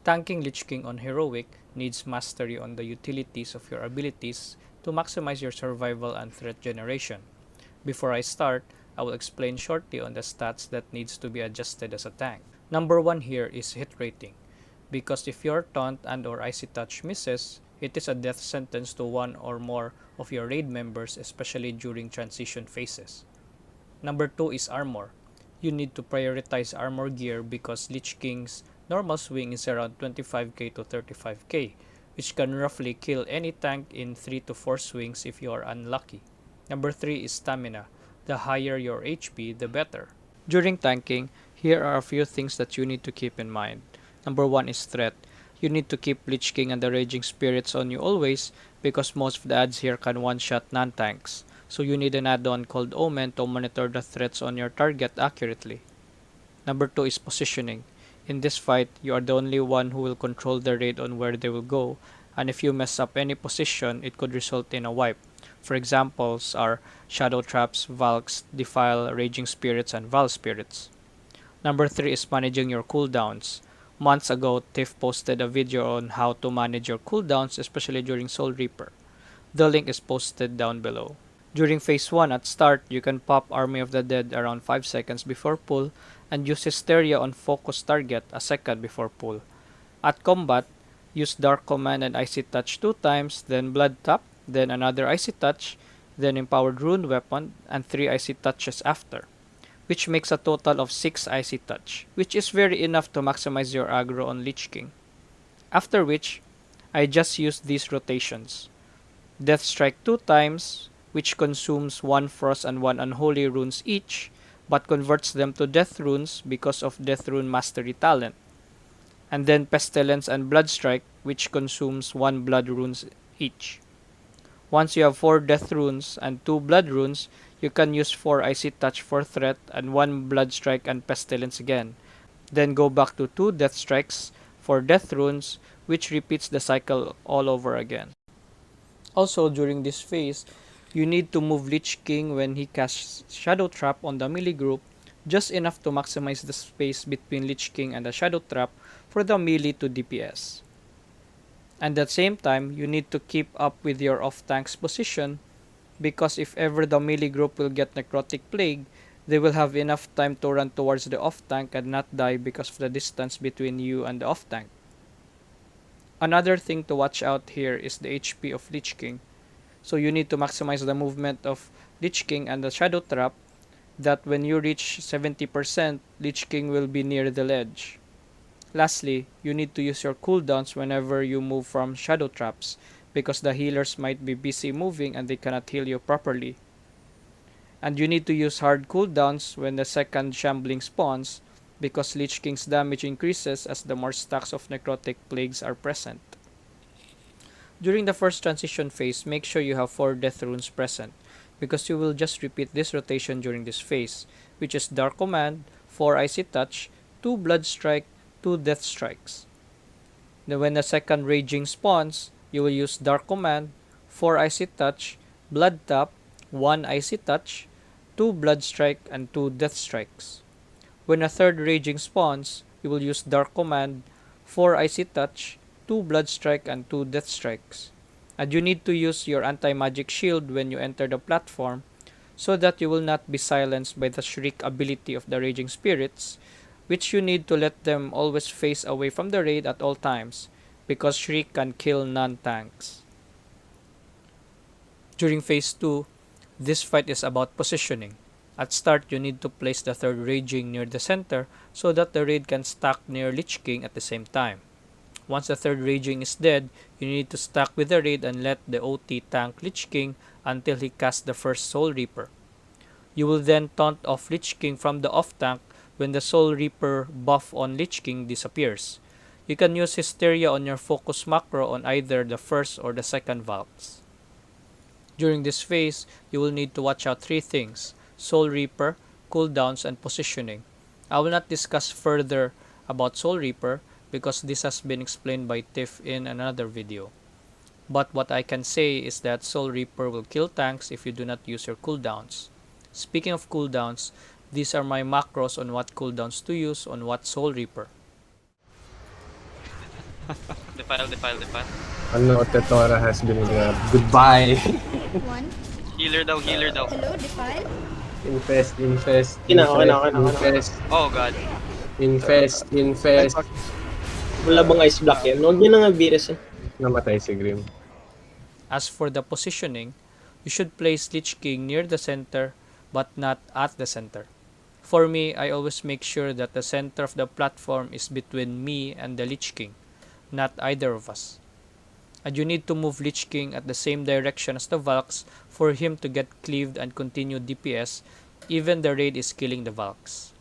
Tanking Lich King on Heroic needs mastery on the utilities of your abilities to maximize your survival and threat generation. Before I start, I will explain shortly on the stats that needs to be adjusted as a tank. Number 1 here is hit rating, because if your taunt and or icy touch misses, it is a death sentence to one or more of your raid members, especially during transition phases. Number 2 is armor. You need to prioritize armor gear because Lich King's normal swing is around 25k to 35k, which can roughly kill any tank in 3 to 4 swings if you are unlucky. Number 3 is stamina. The higher your HP, the better. During tanking, here are a few things that you need to keep in mind. Number 1 is threat. You need to keep Lich King and the Raging Spirits on you always because most of the adds here can one-shot non-tanks. So you need an add-on called Omen to monitor the threats on your target accurately. Number 2 is positioning. In this fight, you are the only one who will control the raid on where they will go, and if you mess up any position, it could result in a wipe. For examples are Shadow Traps, Valks, Defile, Raging Spirits, and Val Spirits. Number 3 is managing your cooldowns. Months ago, Tiff posted a video on how to manage your cooldowns, especially during Soul Reaper. The link is posted down below. During phase 1 at start, you can pop Army of the Dead around 5 seconds before pull and use Hysteria on focus target a second before pull. At combat, use Dark Command and Icy Touch 2 times, then Blood Tap, then another Icy Touch, then Empowered Rune Weapon, and 3 Icy Touches after, which makes a total of 6 Icy Touch, which is very enough to maximize your aggro on Lich King. After which, I just used these rotations. Death Strike 2 times, which consumes 1 Frost and 1 Unholy runes each, but converts them to Death runes because of Death Rune Mastery talent. And then Pestilence and Blood Strike, which consumes 1 Blood runes each. Once you have 4 Death runes and 2 Blood runes, you can use 4 Icy Touch for threat and 1 Blood Strike and Pestilence again. Then go back to 2 Death Strikes for Death runes, which repeats the cycle all over again. Also, during this phase, you need to move Lich King when he casts Shadow Trap on the melee group, just enough to maximize the space between Lich King and the Shadow Trap for the melee to DPS. And at the same time, you need to keep up with your off-tank's position, because if ever the melee group will get Necrotic Plague, they will have enough time to run towards the off-tank and not die because of the distance between you and the off-tank. Another thing to watch out here is the HP of Lich King. So you need to maximize the movement of Lich King and the Shadow Trap, that when you reach 70%, Lich King will be near the ledge. Lastly, you need to use your cooldowns whenever you move from Shadow Traps, because the healers might be busy moving and they cannot heal you properly. And you need to use hard cooldowns when the second Shambling spawns, because Lich King's damage increases as the more stacks of Necrotic Plagues are present. During the first transition phase, make sure you have 4 Death Runes present, because you will just repeat this rotation during this phase, which is Dark Command, 4 Icy Touch, 2 Blood Strike, 2 Death Strikes. Then when the second Raging spawns, you will use Dark Command, 4 Icy Touch, Blood Tap, 1 Icy Touch, 2 Blood Strike, and 2 Death Strikes. When a third Raging spawns, you will use Dark Command, 4 Icy Touch, 2 Blood Strike, and 2 Death Strikes. And you need to use your anti-magic shield when you enter the platform, so that you will not be silenced by the Shriek ability of the Raging Spirits, which you need to let them always face away from the raid at all times, because Shriek can kill non-tanks. During phase 2, this fight is about positioning. At start, you need to place the third Raging near the center so that the raid can stack near Lich King at the same time. Once the third Raging is dead, you need to stack with the raid and let the OT tank Lich King until he casts the first Soul Reaper. You will then taunt off Lich King from the off tank when the Soul Reaper buff on Lich King disappears. You can use Hysteria on your focus macro on either the first or the second Valks. During this phase, you will need to watch out 3 things: Soul Reaper, cooldowns, and positioning. I will not discuss further about Soul Reaper because this has been explained by Tiff in another video. But what I can say is that Soul Reaper will kill tanks if you do not use your cooldowns. Speaking of cooldowns, these are my macros on what cooldowns to use on what Soul Reaper. Defile. Ano, Tetora has been grabbed. Goodbye. One. Healer daw. Hello, Defile. Infest. Okay. Oh god. Infest. Wala bang ice block yan? Huwag nyo na nga virus yan. Namatay si Grim. As for the positioning, you should place Lich King near the center but not at the center. For me, I always make sure that the center of the platform is between me and the Lich King, not either of us. And you need to move Lich King at the same direction as the Valks for him to get cleaved and continue DPS even the raid is killing the Valks.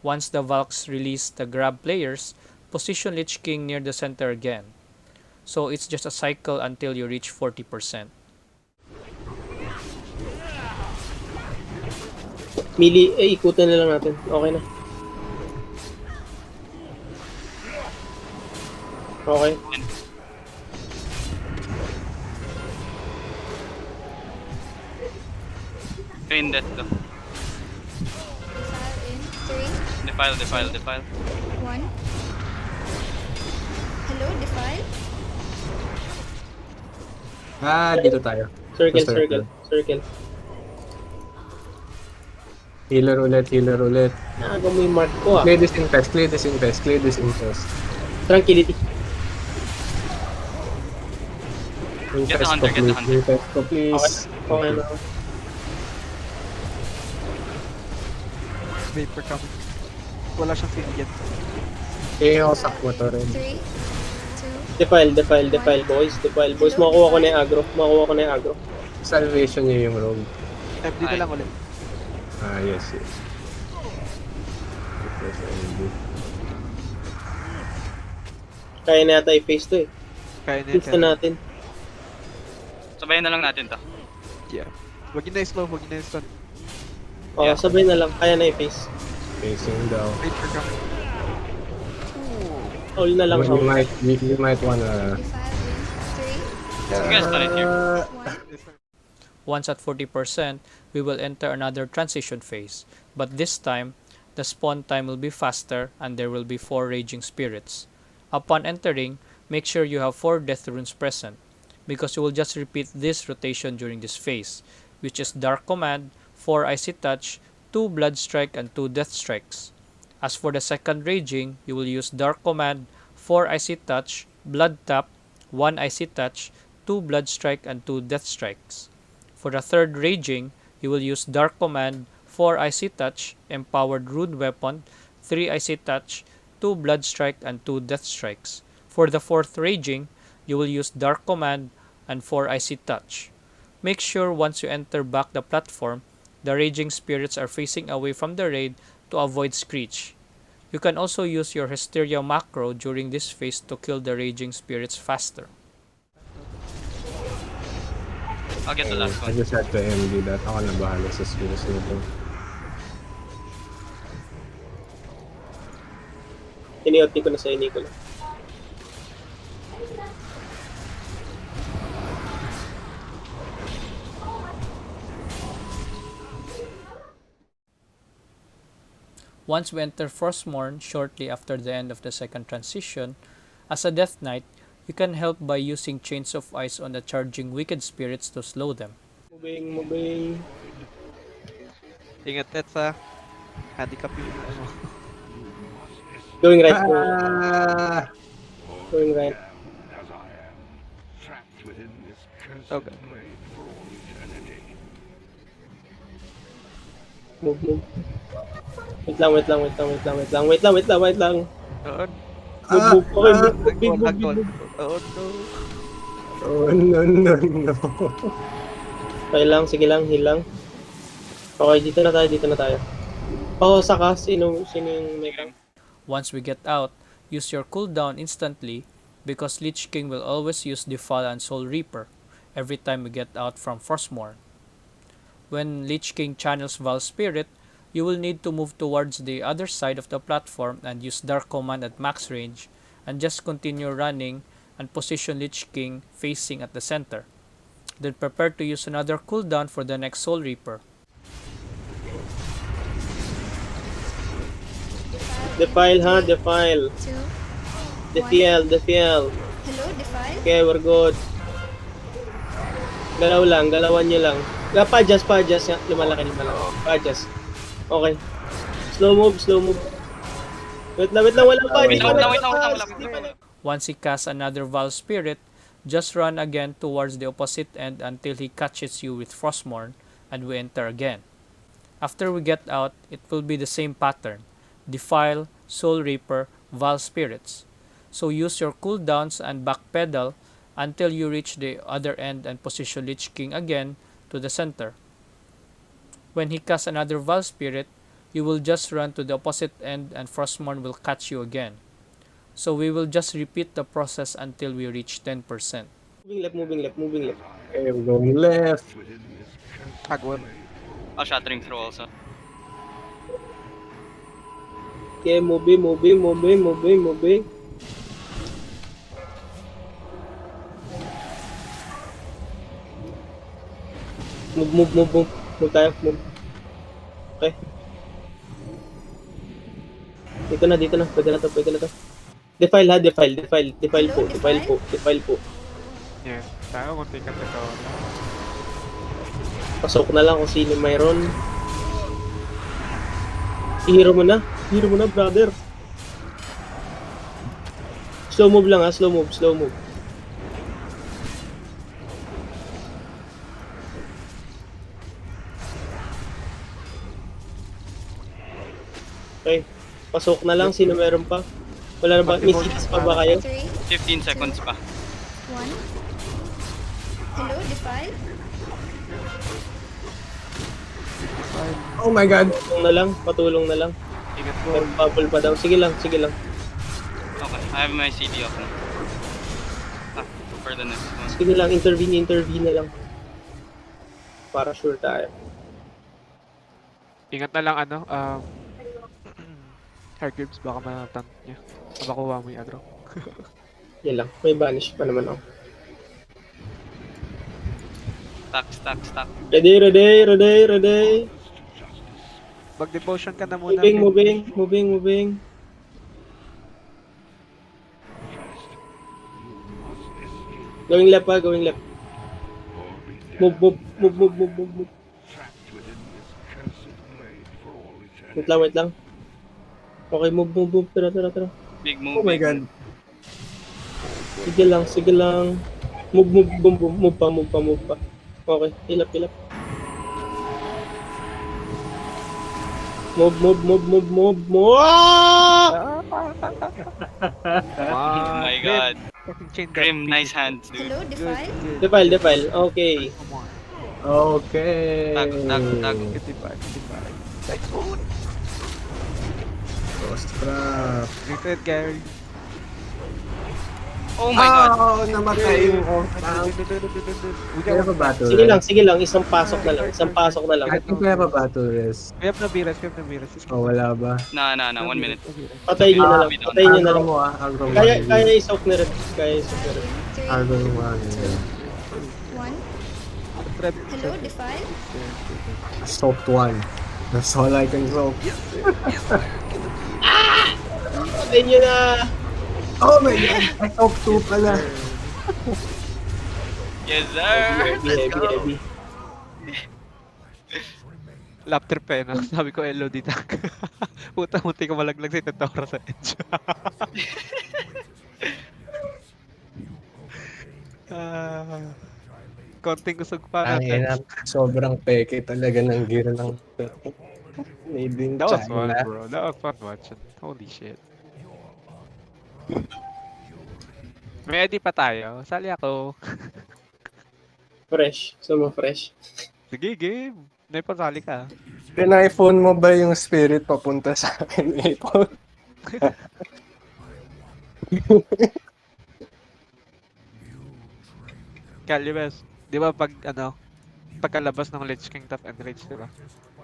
Once the Valks release the grab players, position Lich King near the center again. So it's just a cycle until you reach 40%. Mili, ikutan na lang natin. Okay na. Okay. Train death to. Defile in 3, Defile. 1. Hello, Defile. Dito tayo. Circle. Healer ulit. Naaga mo yung mark ko ah. Clear this infest. Tranquility. Get the hunter. Infest ko, please. Okay na. Vapor coming. Wala siyang sinigyan. Hosak mo to rin. 3, 2. Defile, boys. Makukuha ko na yung aggro. Salvation niya yung rogue. FD na lang ulit. Yes. Kaya na yata i-face to eh. Kaya na Fix na natin. Sabayan na lang natin to. Yeah. Huwag yun na slow, huwag yun na stun. Oo, sabay na lang. Kaya na i-face. Facing daw. Vapor coming. All na lang siya. You might wanna... Defile in 3, Sige, stun it here. 1. Once at 40%, we will enter another transition phase, but this time, the spawn time will be faster and there will be 4 raging spirits. Upon entering, make sure you have 4 death runes present, because you will just repeat this rotation during this phase, which is Dark Command, 4 Icy Touch, 2 Blood Strike, and 2 Death Strikes. As for the second raging, you will use Dark Command, 4 Icy Touch, Blood Tap, 1 Icy Touch, 2 Blood Strike, and 2 Death Strikes. For the third raging, you will use Dark Command, 4 Icy Touch, Empowered Rune Weapon, 3 Icy Touch, 2 Blood Strike, and 2 Death Strikes. For the fourth raging, you will use Dark Command and 4 Icy Touch. Make sure once you enter back the platform, the raging spirits are facing away from the raid to avoid Screech. You can also use your Hysteria macro during this phase to kill the raging spirits faster. I'll get the last I one. just had to MD that. Ako na bahala sa skills nito. Inioti ko na sa Nicola. Once we enter Frostmourne shortly after the end of the second transition, as a Death Knight, you can help by using Chains of Ice on the charging wicked spirits to slow them. Moving. Ingat Tets ha. Handicap yung ano. Going right. Going right. Okay. Move. Wait lang. Noon. Move. Okay, move. Oh no. No. Okay lang, sige lang, heal lang. Okay, dito na tayo. Saka, sino yung mekang? Once we get out, use your cooldown instantly because Lich King will always use Defile and Soul Reaper every time we get out from Frostmourne. When Lich King channels Val Spirit, you will need to move towards the other side of the platform and use Dark Command at max range and just continue running and position Lich King facing at the center. Then prepare to use another cooldown for the next Soul Reaper. Defile. 2. Defiel. Hello, defile. Okay, we're good. Galawan nyo lang. Pa-adjust. Lumalaki. Pa-adjust. Okay. Slow move. Wait lang, wala pa. Wait Hindi pa lang. nalabas. Once he casts another Val Spirit, just run again towards the opposite end until he catches you with Frostmourne and we enter again. After we get out, it will be the same pattern. Defile, Soul Reaper, Val Spirits. So use your cooldowns and backpedal until you reach the other end and position Lich King again to the center. When he casts another Val Spirit, you will just run to the opposite end and Frostmourne will catch you again. So we will just repeat the process until we reach 10%. Moving left. Okay, we're going left. Hagwar. I'll shattering throw also. Okay, moving. Move. Move tayo, move. Okay. Dito na. Pwede na to. Defile po. Yeah. Tayo kung tikat ito. Pasok na lang kung sino mayroon. I-hero mo na, brother. Slow move lang ha, slow move. Okay, pasok na lang, sino meron pa? Wala na ba? May CDs pa ba kayo? 3, 15 seconds pa. 1. Hello, defile. Oh my god. Patulong na lang. Ingat po. Meron bubble pa daw. Sige lang. Okay, I have my CD off now. For the next one. Sige lang, intervene na lang. Para sure tayo. Ingat na lang Hargreaves, baka matank niya. Makuha mo yung agro. Yan lang, may banish pa naman ako. Stack. Ready. Mag-devotion ka na muna. Moving. Going left. Move. Wait lang. Okay, move. Tara. Big move. Oh my god. Sige lang. Move pa. Okay, hilap. Move! Oh my god. Grim, nice hands, dude. Hello, defile. Defile. Okay. Come on. Okay. Tag. Ghost trap. Greeted, Gary. Oh my god. Oh, namatay yung off-tank. We have a battle Sige lang, isang pasok na lang. I think we have a battle rest. We have na biras. Oh, wala ba? Nah, 1 minute. Patayin nyo na lang. Agro mo agro mo. Kaya i-soak na rin. 3, Agro mo 1. Hello, defile. Soaked one. That's all I can soak. Patayin nyo na! Oh my god! I soaked two pala. Yes, sir. Let's go. Heavy. Lapter pa na. Sabi ko, LO dito. Puta, munti ko malaglag si Tetora sa edge. Konting kusog pa natin. Sobrang peke talaga ng gear ng made in That was fun, China. bro. That was fun watching. Holy shit. May ID pa tayo. Sali ako. Fresh. Fresh. Sige, game. May pasali ka. Pin-iPhone mo ba yung spirit papunta sa akin, Apple? Calibes, di ba pagkalabas ng Lich King Top and Rage, di ba?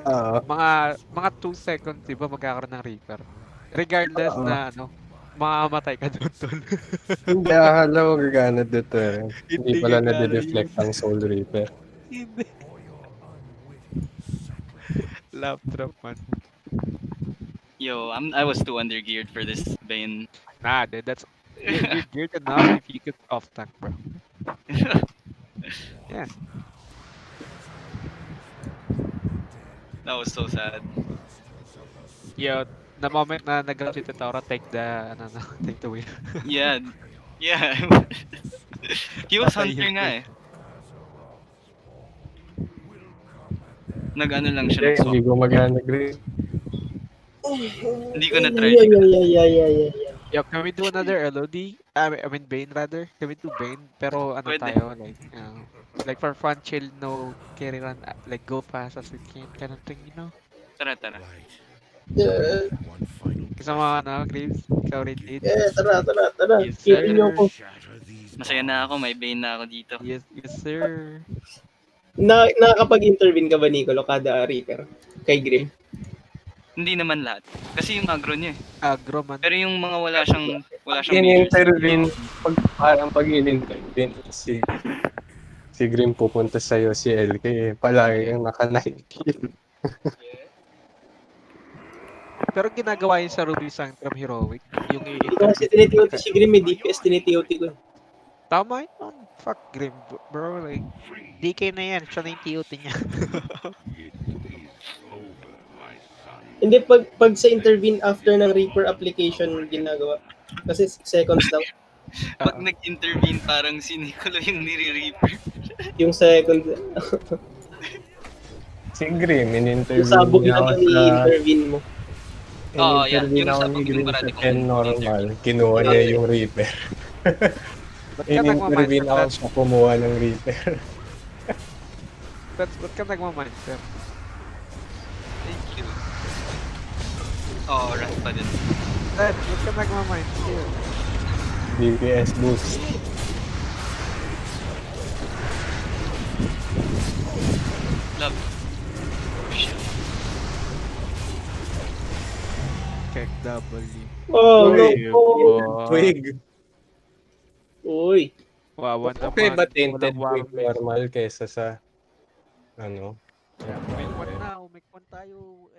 Oo. Mga 2 seconds, di ba, magkakaroon ng Reaper. Regardless na, mamamatay ka doon, tol. Hindi, akala ko gagana dito eh. Hindi Hindi pala gagana nade-deflect ang Soul Reaper. Hindi. Love drop, man. Yo, I was too undergeared for this Bane. Nah, dude, You're good enough if you could off tank, bro. Yeah. That was so sad. Yo, the moment na nag-out si Totoro, take the, ano, no, take the wheel. Yeah. Yeah. He was Patay hunter yung nga wheel. eh. Nag-ano lang siya, Hindi, hindi nag-swap. gumagana green. Hindi ko na-try. Yeah. Yo, can we do another LOD? I mean, Bane rather. Can we do Bane? Pero ano Pwede. tayo, like for fun, chill, no carry run, like go fast as we can, kind of thing, you know? Tara. Kasi mga ano, Graves, ikaw rin lead. Tara. Yes, Kitin niyo sir. ako. Masaya na ako, may Bane na ako dito. Yes, sir. Nakakapag-intervene ka ba, Nicolo, kada Reaper? Kay Grim? Hindi naman lahat. Kasi yung aggro niya eh. Agro man. Pero yung mga wala siyang majors. In-intervene, parang pag-in-intervene, si Grim pupunta sa'yo, si LK, palagi yung naka-9 Pero ginagawa yun sa Ruby Sanctum Heroic. Yung Kasi tinitiuti si Grim, may DPS tinitiuti ko. Tama yun. Fuck Grim, bro. Like, DK na yan. Siya na yung TOT niya. Hindi, pag sa intervene after ng Reaper application ginagawa. Kasi seconds lang. Pag nag-intervene, parang si Nicolo yung nire-reaper. Yung second. Si Grim, Yung in-intervene sabog niya lang ako yung sa... i-intervene mo. Oo, yan. In-intervene Yung ako sabog ni yung Grim parati sa kong Ken normal. Kinuha niya yung Reaper. Ba't ka In-intervene ako nagmamindset? sa kumuha ng Reaper. Ba't ka nagmamindset? Thank you. Oo, run pa din. Dad, ba't ka nagmamindset? DPS boost. Love. Check W. Oh, no. Uy, Oh. Twig. Uy. Wawan naman. Okay ba tinted Walang Twig Warmane. normal kesa sa ano? Umikwan na. Umikwan tayo.